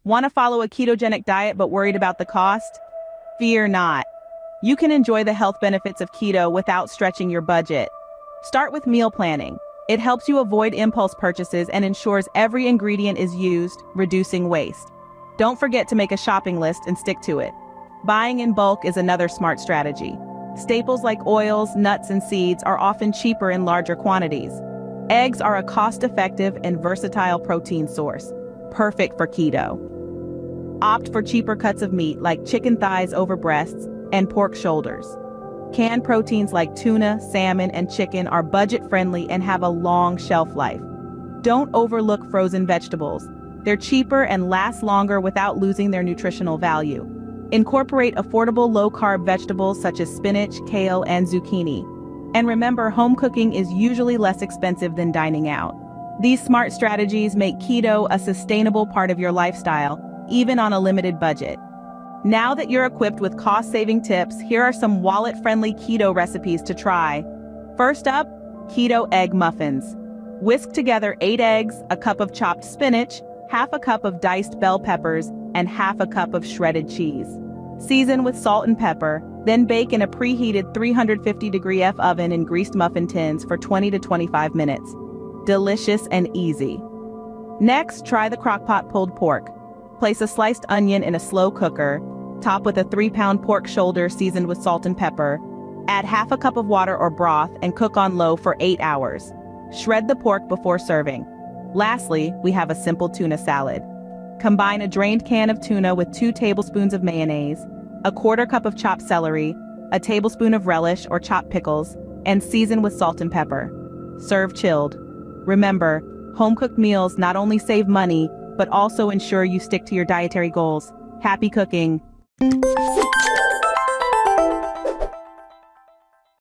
Want to follow a ketogenic diet but worried about the cost? Fear not. You can enjoy the health benefits of keto without stretching your budget. Start with meal planning. It helps you avoid impulse purchases and ensures every ingredient is used, reducing waste. Don't forget to make a shopping list and stick to it. Buying in bulk is another smart strategy. Staples like oils, nuts, and seeds are often cheaper in larger quantities. Eggs are a cost-effective and versatile protein source, perfect for keto. Opt for cheaper cuts of meat like chicken thighs over breasts and pork shoulders. Canned proteins like tuna, salmon, and chicken are budget-friendly and have a long shelf life. Don't overlook frozen vegetables. They're cheaper and last longer without losing their nutritional value. Incorporate affordable low-carb vegetables such as spinach, kale, and zucchini. And remember, home cooking is usually less expensive than dining out. These smart strategies make keto a sustainable part of your lifestyle, even on a limited budget. Now that you're equipped with cost-saving tips, here are some wallet-friendly keto recipes to try. First up, keto egg muffins. Whisk together 8 eggs, a cup of chopped spinach, half a cup of diced bell peppers, and half a cup of shredded cheese. Season with salt and pepper, then bake in a preheated 350-degree F oven in greased muffin tins for 20 to 25 minutes. Delicious and easy. Next, try the crock-pot pulled pork. Place a sliced onion in a slow cooker, top with a 3-pound pork shoulder seasoned with salt and pepper. Add half a cup of water or broth and cook on low for 8 hours. Shred the pork before serving. Lastly, we have a simple tuna salad. Combine a drained can of tuna with 2 tablespoons of mayonnaise, a 1/4 cup of chopped celery, a tablespoon of relish or chopped pickles, and season with salt and pepper. Serve chilled. Remember, home-cooked meals not only save money, but also ensure you stick to your dietary goals. Happy cooking!